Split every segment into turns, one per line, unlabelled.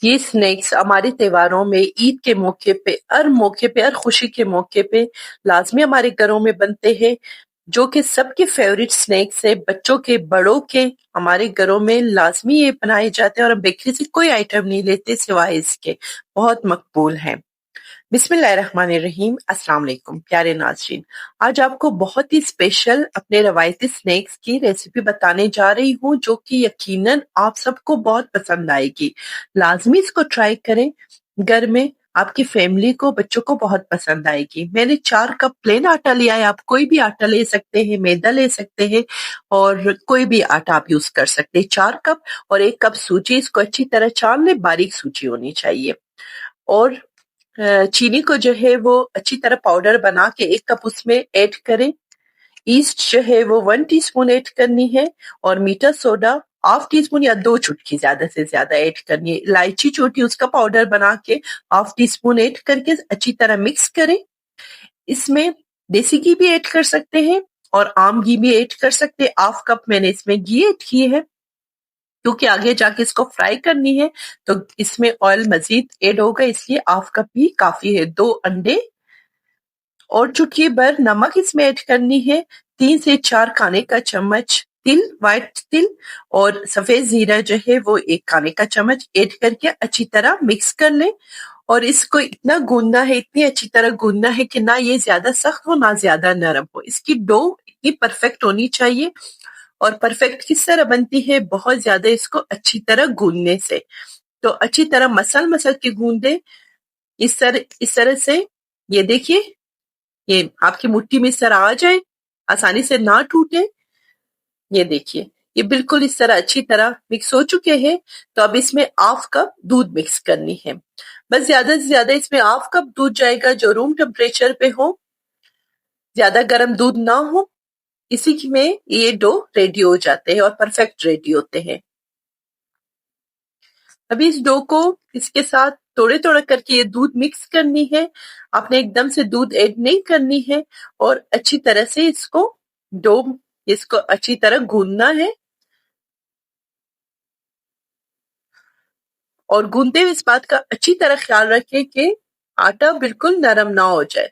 ये स्नैक्स हमारे त्योहारों में ईद के मौके पे हर खुशी के मौके पे लाजमी हमारे घरों में बनते हैं, जो कि सबके फेवरेट स्नैक्स है। बच्चों के बड़ों के हमारे घरों में लाजमी ये बनाए जाते हैं और हम बेकरी से कोई आइटम नहीं लेते सिवाय इसके। बहुत मकबूल हैं। बिस्मिल्लाहिर्रहमानिर्रहीम। अस्सलाम वालेकुम प्यारे नाज़रीन। आज आपको बहुत ही स्पेशल अपने रवायती स्नैक्स की रेसिपी बताने जा रही हूँ, जो कि यकीनन आप सबको बहुत पसंद आएगी। लाजमी इसको ट्राई करें घर में, आपकी फैमिली को, बच्चों को बहुत पसंद आएगी। मैंने 4 कप प्लेन आटा लिया है। आप कोई भी आटा ले सकते हैं, मैदा ले सकते हैं और कोई भी आटा आप यूज कर सकते हैं। 4 कप और 1 कप सूजी। इसको अच्छी तरह छान लें, बारीक सूजी होनी चाहिए। और चीनी को जो है वो अच्छी तरह पाउडर बना के 1 कप उसमें ऐड करें। ईस्ट जो है वो 1 टीस्पून ऐड करनी है और मीठा सोडा हाफ टी स्पून या 2 चुटकी ज्यादा से ज्यादा ऐड करनी है। इलायची छोटी उसका पाउडर बना के हाफ टी स्पून ऐड करके अच्छी तरह मिक्स करें। इसमें देसी घी भी ऐड कर सकते हैं और आम घी भी ऐड कर सकते हैं। हाफ कप मैंने इसमें घी ऐड की है, क्योंकि आगे जाके इसको फ्राई करनी है तो इसमें ऑयल मजीद ऐड होगा, इसलिए हाफ कप ही काफी है। 2 अंडे और चुटकी भर नमक इसमें ऐड करनी है। 3 से 4 खाने का चम्मच तिल, व्हाइट तिल और सफेद जीरा जो है वो 1 खाने का चम्मच ऐड करके अच्छी तरह मिक्स कर लें। और इसको इतना गूंदना है, इतनी अच्छी तरह गूंदना है कि ना ये ज्यादा सख्त हो ना ज्यादा नरम हो। इसकी डो इतनी परफेक्ट होनी चाहिए। और परफेक्ट किस तरह बनती है? बहुत ज्यादा इसको अच्छी तरह गूंदने से। तो अच्छी तरह मसल मसल के गूंदे इस तरह से। ये देखिए, ये आपकी मुट्ठी में इस तरह आ जाए, आसानी से ना टूटे। ये देखिए, ये बिल्कुल इस तरह अच्छी तरह मिक्स हो चुके हैं। तो अब इसमें हाफ कप दूध मिक्स करनी है। बस ज्यादा से ज्यादा इसमें हाफ कप दूध जाएगा, जो रूम टेम्परेचर पे हो, ज्यादा गर्म दूध ना हो। इसी में ये डो रेडी हो जाते हैं और परफेक्ट रेडी होते हैं। अभी इस डो को इसके साथ थोड़े थोड़े करके ये दूध मिक्स करनी है। आपने एकदम से दूध ऐड नहीं करनी है और अच्छी तरह से इसको अच्छी तरह गूंदना है। और गूंदते हुए इस बात का अच्छी तरह ख्याल रखें कि आटा बिल्कुल नरम ना हो जाए,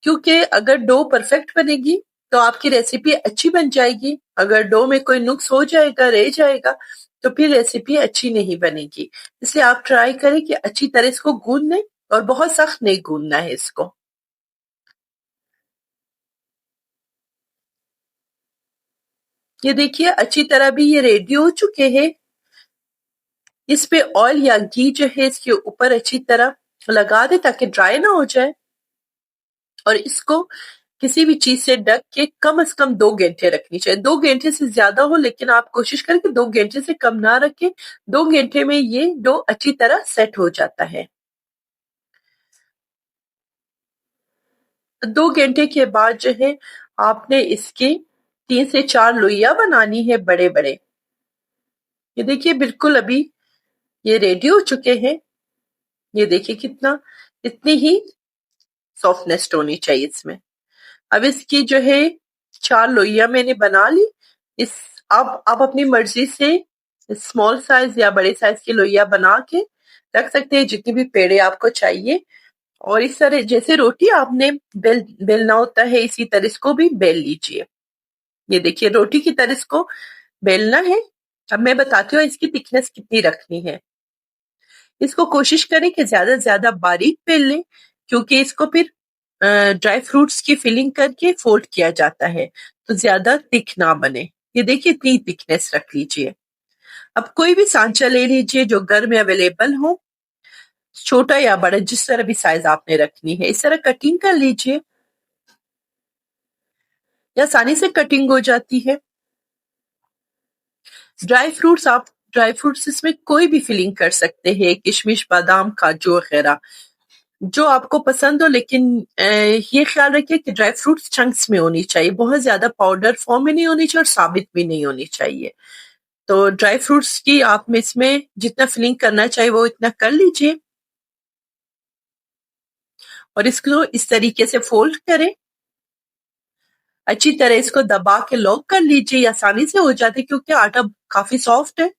क्योंकि अगर डो परफेक्ट बनेगी तो आपकी रेसिपी अच्छी बन जाएगी। अगर डो में कोई नुक्स हो जाएगा, रह जाएगा, तो फिर रेसिपी अच्छी नहीं बनेगी। इसलिए आप ट्राई करें कि अच्छी तरह इसको गूंद लें और बहुत सख्त नहीं गूंदना है इसको। ये देखिए, अच्छी तरह भी ये रेडी हो चुके हैं। इस पे ऑयल या घी जो है इसके ऊपर अच्छी तरह लगा दे ताकि ड्राई ना हो जाए। और इसको किसी भी चीज से ढक के कम से कम 2 घंटे रखनी चाहिए। 2 घंटे से ज्यादा हो, लेकिन आप कोशिश करें कि 2 घंटे से कम ना रखें। 2 घंटे में ये डो अच्छी तरह सेट हो जाता है। 2 घंटे के बाद जो है आपने इसकी 3 से 4 लोइयां बनानी है, बड़े बड़े। ये देखिए, बिल्कुल अभी ये रेडी हो चुके हैं। ये देखिए कितना, इतनी ही सॉफ्टनेस होनी चाहिए इसमें। अब इसकी जो है 4 लोइयां मैंने बना ली। इस अब आप अपनी मर्जी से स्मॉल साइज या बड़े साइज की लोइयां बना के रख सकते हैं, जितनी भी पेड़े आपको चाहिए। और इस तरह जैसे रोटी आपने बेलना होता है, इसी तरह इसको भी बेल लीजिए। ये देखिए, रोटी की तरह इसको बेलना है। अब मैं बताती हूँ इसकी थिकनेस कितनी रखनी है। इसको कोशिश करें कि ज्यादा से ज्यादा बारीक बेल लें, क्योंकि इसको फिर ड्राई फ्रूट्स की फिलिंग करके फोल्ड किया जाता है, तो ज्यादा थिक ना बने। ये देखिए, इतनी थिकनेस रख लीजिए। अब कोई भी सांचा ले लीजिए जो घर में अवेलेबल हो, छोटा या बड़ा, जिस तरह भी साइज आपने रखनी है। इस तरह कटिंग कर लीजिए, या आसानी से कटिंग हो जाती है। ड्राई फ्रूट्स इसमें कोई भी फिलिंग कर सकते हैं, किशमिश, बादाम, काजू वगैरह, जो आपको पसंद हो। लेकिन ये ख्याल रखिए कि ड्राई फ्रूट्स चंक्स में होनी चाहिए, बहुत ज्यादा पाउडर फॉर्म में नहीं होनी चाहिए और साबित भी नहीं होनी चाहिए। तो ड्राई फ्रूट्स की आप में इसमें जितना फिलिंग करना चाहिए वो इतना कर लीजिए। और इसको इस तरीके से फोल्ड करें। अच्छी तरह इसको दबा के लॉक कर लीजिए, आसानी से हो जाती है क्योंकि आटा काफी सॉफ्ट है।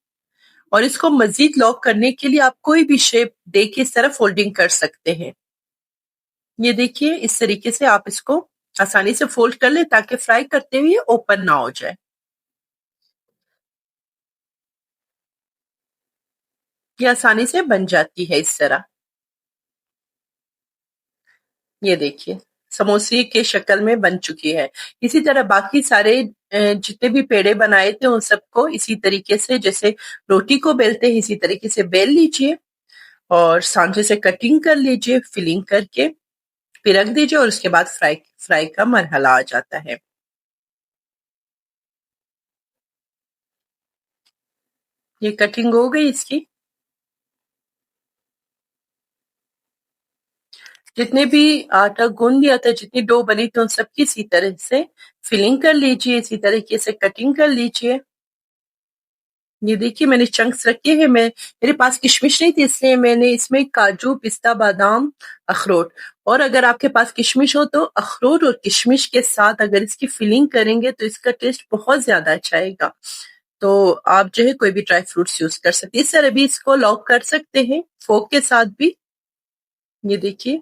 और इसको मजीद लॉक करने के लिए आप कोई भी शेप दे के इस तरह फोल्डिंग कर सकते हैं। ये देखिए इस तरीके से आप इसको आसानी से फोल्ड कर ले ताकि फ्राई करते हुए ओपन ना हो जाए। ये आसानी से बन जाती है इस तरह। ये देखिए समोसे के शक्ल में बन चुकी है। इसी तरह बाकी सारे जितने भी पेड़े बनाए थे उन सबको इसी तरीके से, जैसे रोटी को बेलते हैं इसी तरीके से बेल लीजिए और सांचे से कटिंग कर लीजिए, फिलिंग करके फिर रख दीजिए और उसके बाद फ्राई फ्राई का मरहला आ जाता है। ये कटिंग हो गई इसकी। जितने भी आटा गूंद लिया था, जितनी डो बनी थी उन सबकी इसी तरह से फिलिंग कर लीजिए, इसी तरीके से कटिंग कर लीजिए। ये देखिए मैंने चंक्स रखे हैं। मेरे पास किशमिश नहीं थी इसलिए मैंने इसमें काजू, पिस्ता, बादाम, अखरोट, और अगर आपके पास किशमिश हो तो अखरोट और किशमिश के साथ अगर इसकी फिलिंग करेंगे तो इसका टेस्ट बहुत ज्यादा अच्छा आएगा। तो आप जो है कोई भी ड्राई फ्रूट्स यूज कर सकते हैं। इस तरह भी इसको लॉक कर सकते हैं फोक के साथ भी। ये देखिए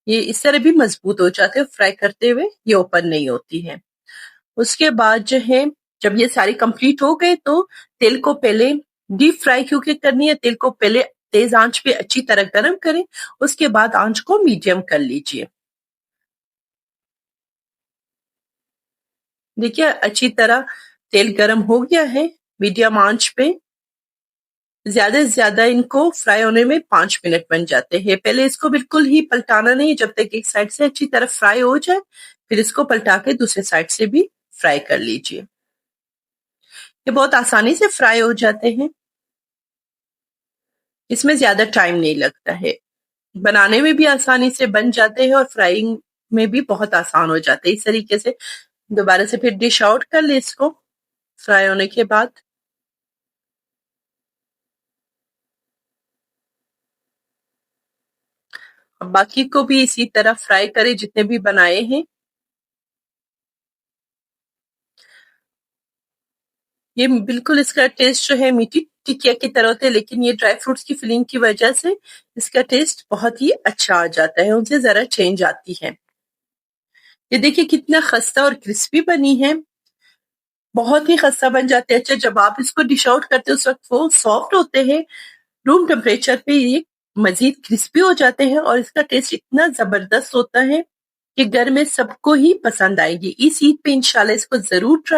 ये इस तरह भी मजबूत हो जाते हैं, फ्राई करते हुए ये ओपन नहीं होती है। उसके बाद जो है जब ये सारी कंप्लीट हो गए तो तेल को पहले डीप फ्राई क्योंकि करनी है, तेल को पहले तेज आंच पे अच्छी तरह गर्म करें, उसके बाद आंच को मीडियम कर लीजिए। देखिए अच्छी तरह तेल गर्म हो गया है मीडियम आंच पे। ज्यादा से ज्यादा इनको फ्राई होने में 5 मिनट बन जाते हैं। पहले इसको बिल्कुल ही पलटाना नहीं, जब तक एक साइड से अच्छी तरह फ्राई हो जाए फिर इसको पलटा के दूसरे साइड से भी फ्राई कर लीजिए। ये बहुत आसानी से फ्राई हो जाते हैं, इसमें ज्यादा टाइम नहीं लगता है। बनाने में भी आसानी से बन जाते हैं और फ्राइंग में भी बहुत आसान हो जाते हैं। इस तरीके से दोबारा से फिर डिश आउट कर ले इसको फ्राई होने के बाद। अब बाकी को भी इसी तरह फ्राई करें जितने भी बनाए हैं। ये बिल्कुल इसका टेस्ट जो है मीठी टिकिया की तरह होता है, लेकिन ये ड्राई फ्रूट्स की फिलिंग की वजह से इसका टेस्ट बहुत ही अच्छा आ जाता है, उनसे जरा चेंज आती है। ये देखिए कितना खस्ता और क्रिस्पी बनी है, बहुत ही खस्ता बन जाते हैं। अच्छा जब आप इसको डिश आउट करते हो उस वक्त वो सॉफ्ट होते हैं, रूम टेम्परेचर पे ये मजीद क्रिस्पी हो जाते हैं और इसका टेस्ट इतना जबरदस्त होता है कि घर में सबको ही पसंद आएगी। इस ईद पे इंशाल्लाह इसको जरूर ट्राई